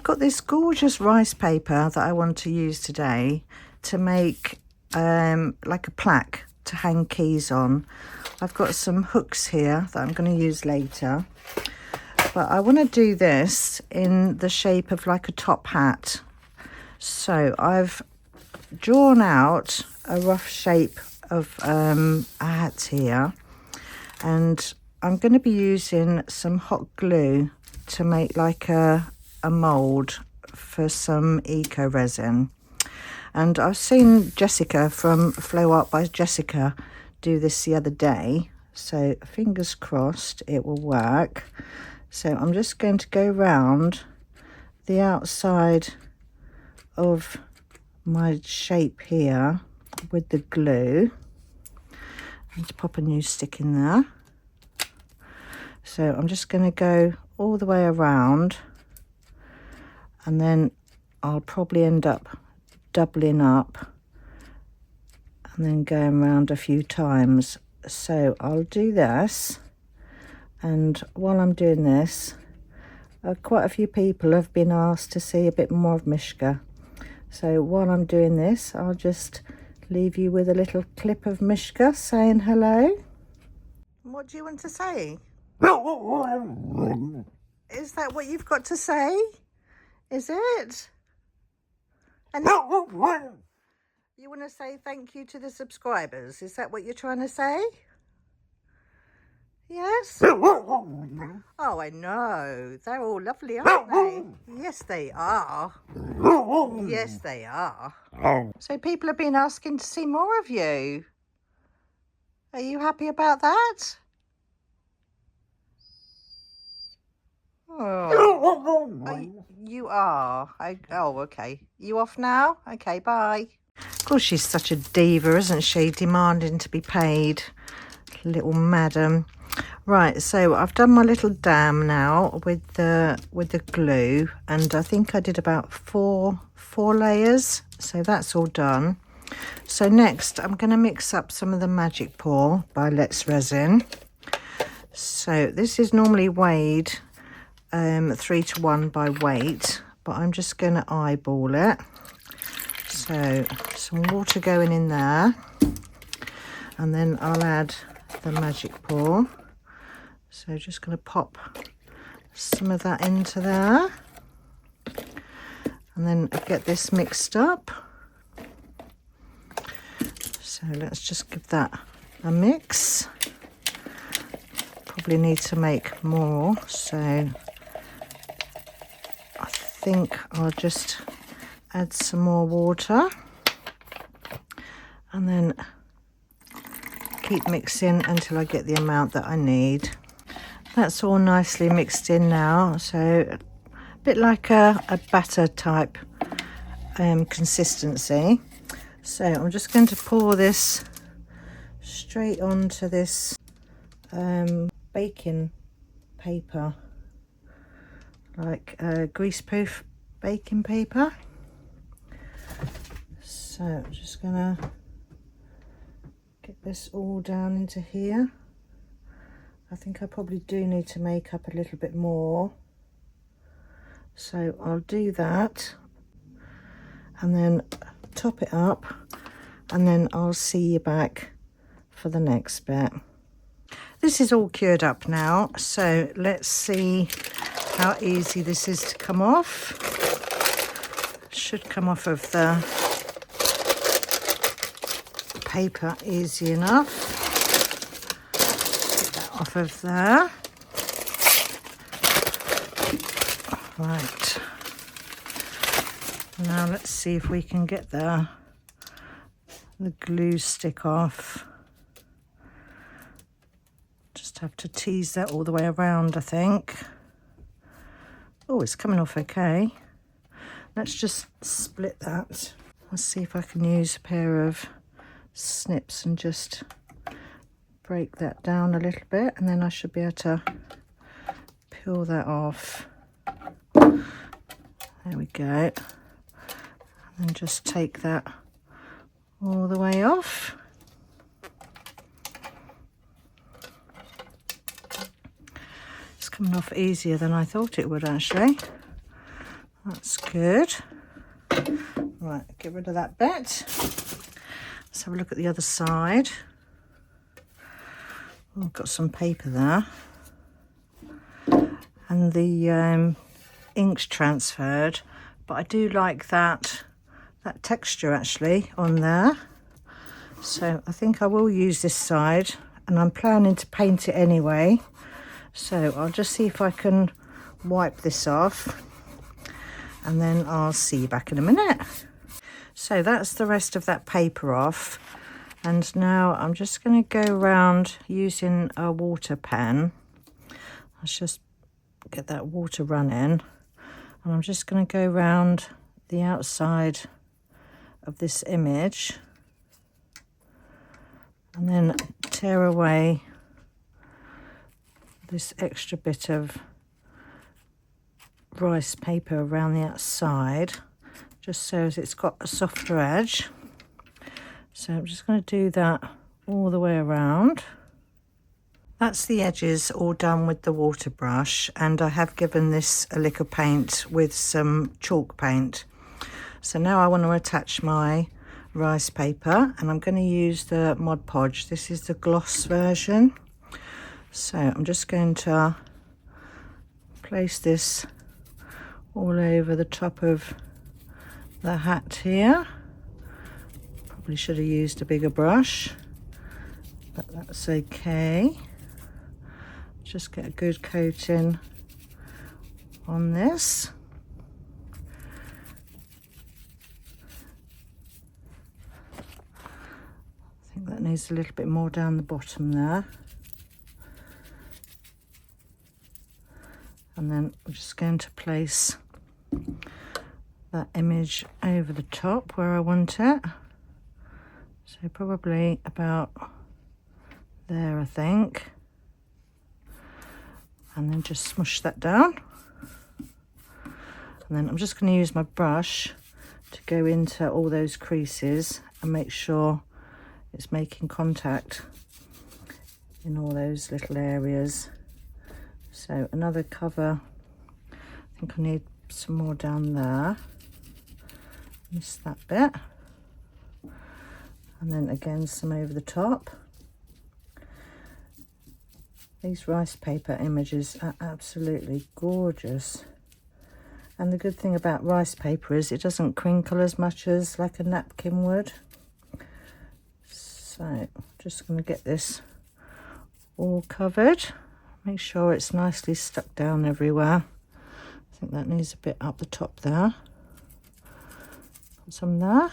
got this gorgeous rice paper that I want to use today to make like a plaque to hang keys on. I've got some hooks here that I'm going to use later, but I want to do this in the shape of like a top hat. So I've drawn out a rough shape of a hat here, and I'm going to be using some hot glue to make like a mould for some IntoResin. And I've seen Jessica from Flow Art by Jessica do this the other day, so fingers crossed it will work. So I'm just going to go round the outside of my shape here with the glue. I need to pop a new stick in there. So I'm just going to go all the way around, and then I'll probably end up doubling up and then going around a few times. So I'll do this, and while I'm doing this, quite a few people have been asked to see a bit more of Mishka. So while I'm doing this, I'll just leave you with a little clip of Mishka saying hello. What do you want to say? Is that what you've got to say? Is it? And you want to say thank you to the subscribers? Is that what you're trying to say? Yes? Oh, I know. They're all lovely, aren't they? Yes, they are. Yes, they are. So people have been asking to see more of you. Are you happy about that? Oh, you are. Oh, okay. You off now? Okay, bye. Of course, she's such a diva, isn't she? Demanding to be paid. Little madam. Right, so I've done my little dam now with the glue, and I think I did about four layers. So that's all done. So next, I'm going to mix up some of the Magic Pour by Let's Resin. So this is normally weighed 3:1 by weight, but I'm just going to eyeball it. So some water going in there, and then I'll add the Magic Pour. So just going to pop some of that into there, and then get this mixed up. So let's just give that a mix. Probably need to make more, so I think I'll just add some more water and then keep mixing until I get the amount that I need. That's all nicely mixed in now, so a bit like a batter type consistency. So I'm just going to pour this straight onto this baking paper, like greaseproof baking paper. So I'm just gonna get this all down into here. I think I probably do need to make up a little bit more, so I'll do that and then top it up, and then I'll see you back for the next bit. This is all cured up now, so let's see how easy this is to come off. Should come off of the paper easy enough. Get that off of there. Right. Now let's see if we can get the glue stick off. Just have to tease that all the way around, I think. Oh, it's coming off okay. Let's just split that. Let's see if I can use a pair of snips and just break that down a little bit, and then I should be able to peel that off. There we go. And just take that all the way off. It's coming off easier than I thought it would, actually. That's good. Right, get rid of that bit. Let's have a look at the other side. Oh, I've got some paper there. And the ink's transferred, but I do like that texture actually on there. So I think I will use this side, and I'm planning to paint it anyway. So I'll just see if I can wipe this off, and then I'll see you back in a minute. So that's the rest of that paper off, and now I'm just going to go around using a water pen. Let's just get that water running, and I'm just going to go around the outside of this image and then tear away this extra bit of rice paper around the outside, just so as it's got a softer edge. So I'm just going to do that all the way around. That's the edges all done with the water brush, and I have given this a lick of paint with some chalk paint. So now I want to attach my rice paper, and I'm going to use the Mod Podge. This is the gloss version. So I'm just going to place this all over the top of the hat here. Probably should have used a bigger brush, but that's okay. Just get a good coating on this. I think that needs a little bit more down the bottom there. And then we're just going to place that image over the top where I want it. So probably about there, I think. And then just smush that down. And then I'm just going to use my brush to go into all those creases and make sure it's making contact in all those little areas. So another cover, I think I need some more down there. Miss that bit. And then again some over the top. These rice paper images are absolutely gorgeous. And the good thing about rice paper is it doesn't crinkle as much as like a napkin would. So I'm just going to get this all covered. Make sure it's nicely stuck down everywhere. I think that needs a bit up the top there. Put some there.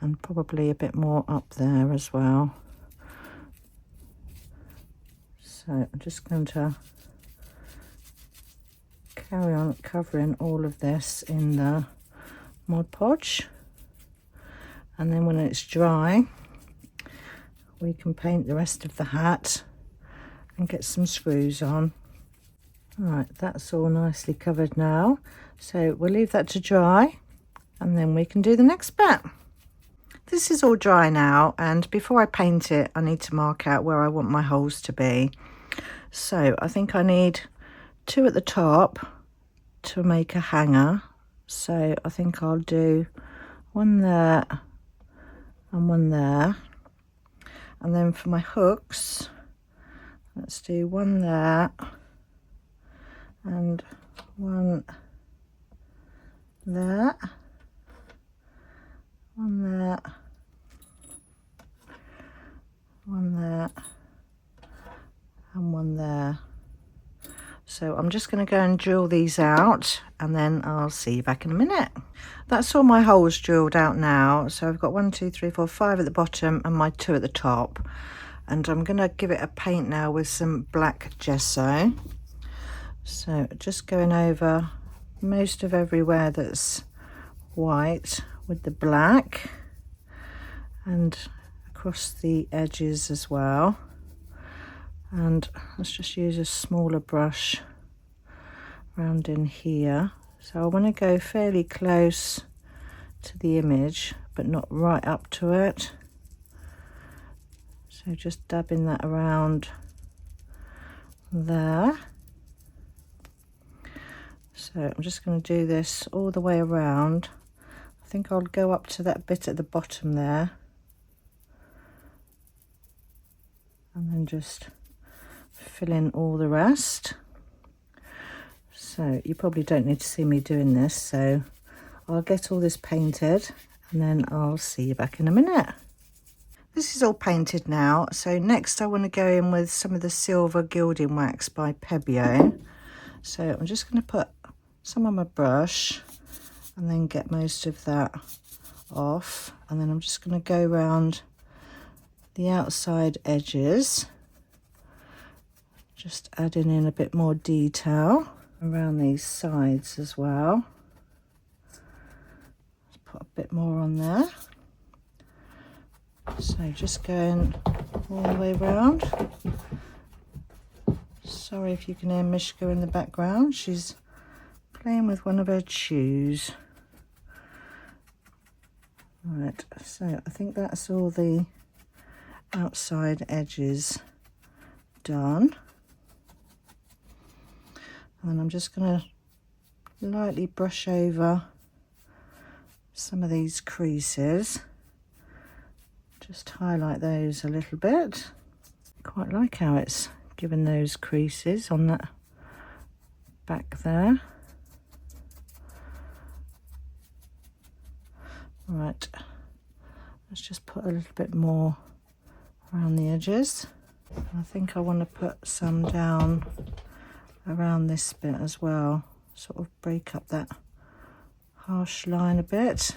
And probably a bit more up there as well. So I'm just going to carry on covering all of this in the Mod Podge. And then when it's dry, we can paint the rest of the hat and get some screws on. Right, that's all nicely covered now. So we'll leave that to dry, and then we can do the next bit. This is all dry now, and before I paint it, I need to mark out where I want my holes to be. So I think I need 2 at the top to make a hanger. So I think I'll do 1 there and 1 there. And then for my hooks, let's do 1 there and 1 there, 1 there, 1 there, and 1 there. So I'm just going to go and drill these out, and then I'll see you back in a minute. That's all my holes drilled out now. So I've got 1, 2, 3, 4, 5 at the bottom and my 2 at the top. And I'm going to give it a paint now with some black gesso. So just going over most of everywhere that's white with the black, and across the edges as well. And let's just use a smaller brush around in here. So I want to go fairly close to the image, but not right up to it. So just dabbing that around there. So I'm just going to do this all the way around. I think I'll go up to that bit at the bottom there and then just fill in all the rest. So you probably don't need to see me doing this, so I'll get all this painted and then I'll see you back in a minute. This is all painted now, so next I want to go in with some of the silver gilding wax by Pebeo. So I'm just going to put some on my brush and then get most of that off, and then I'm just going to go around the outside edges, just adding in a bit more detail around these sides as well. Let's put a bit more on there. So just going all the way around. Sorry if you can hear Mishka in the background, she's playing with one of her chews. Right, so I think that's all the outside edges done. And I'm just going to lightly brush over some of these creases. Just highlight those a little bit. Quite like how it's given those creases on that back there. Right, let's just put a little bit more around the edges. I think I want to put some down around this bit as well, sort of break up that harsh line a bit.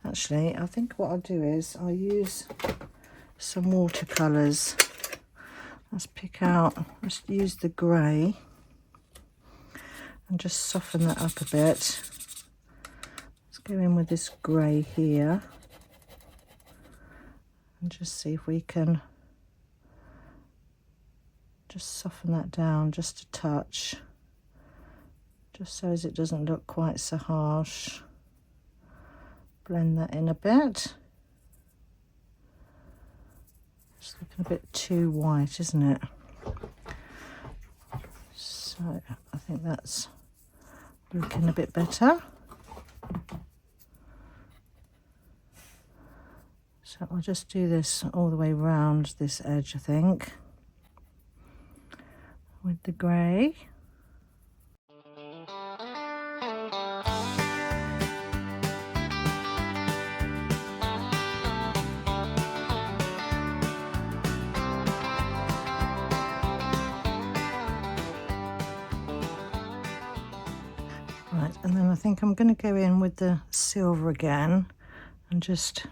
Actually, I think what I'll do is I'll use some watercolours. Let's use the grey and just soften that up a bit. Let's go in with this grey here and just see if we can just soften that down just a touch, just so as it doesn't look quite so harsh. Blend that in a bit. It's looking a bit too white, isn't it? So I think that's looking a bit better. So I'll just do this all the way around this edge, I think, with the grey. Right, and then I think I'm going to go in with the silver again and just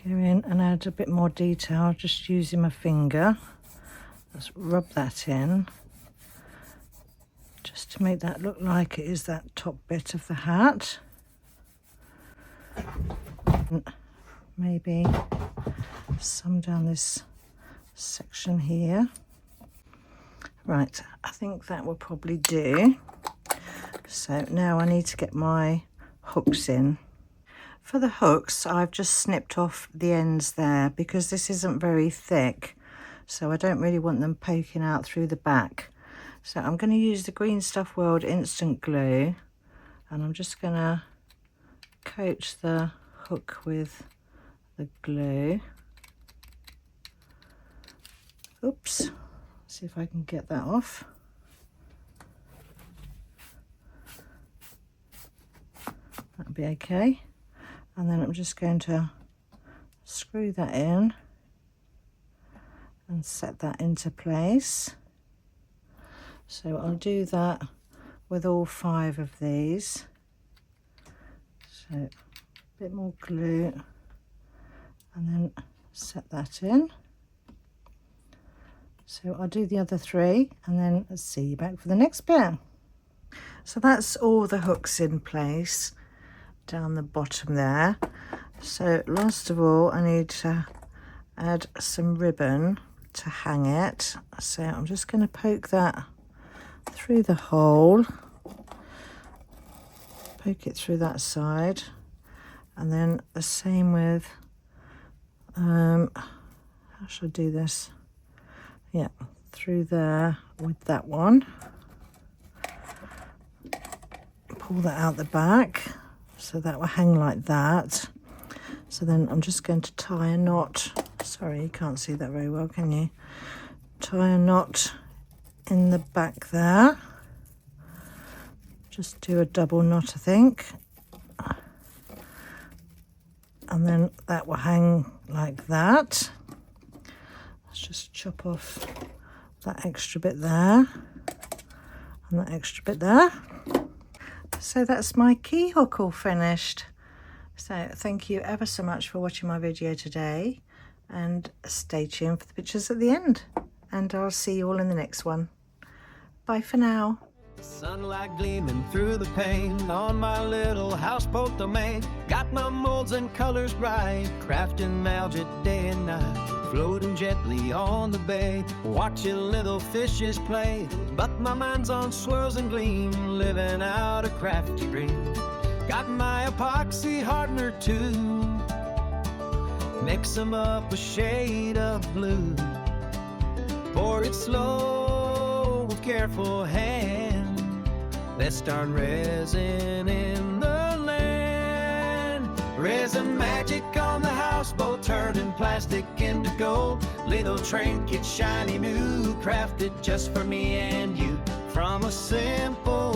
go in and add a bit more detail, just using my finger. Let's rub that in, just to make that look like it is that top bit of the hat. And maybe some down this section here. Right, I think that will probably do. So now I need to get my hooks in. For the hooks, I've just snipped off the ends there because this isn't very thick, so I don't really want them poking out through the back. So I'm going to use the Green Stuff World instant glue, and I'm just going to coat the hook with the glue. Oops, see if I can get that off. That'll be okay. And then I'm just going to screw that in and set that into place. So I'll do that with all 5 of these. So a bit more glue and then set that in. So I'll do the other 3 and then I'll see you back for the next bit. So that's all the hooks in place down the bottom there. So last of all, I need to add some ribbon to hang it. So I'm just going to poke that through the hole, poke it through that side, and then the same with how should I do this? Yeah, through there with that one. pull that out the back, so that will hang like that. So then I'm just going to tie a knot. Sorry, you can't see that very well, can you? Tie a knot in the back there. Just do a double knot, I think. And then that will hang like that. Let's just chop off that extra bit there and that extra bit there. So that's my key hook all finished. So thank you ever so much for watching my video today, and stay tuned for the pictures at the end, and I'll see you all in the next one. Bye for now. Sunlight gleaming through the pane on my little houseboat domain. Got my molds and colors right, crafting algae day and night, floating gently on the bay, watching little fishes play. But my mind's on swirls and gleam, living out a crafty dream. Got my epoxy hardener too, mix 'em up a shade of blue, pour it slow with careful hand. Let's start resin in the land. Resin magic on the houseboat, turning plastic into gold. Little trinket, shiny new, crafted just for me and you. From a simple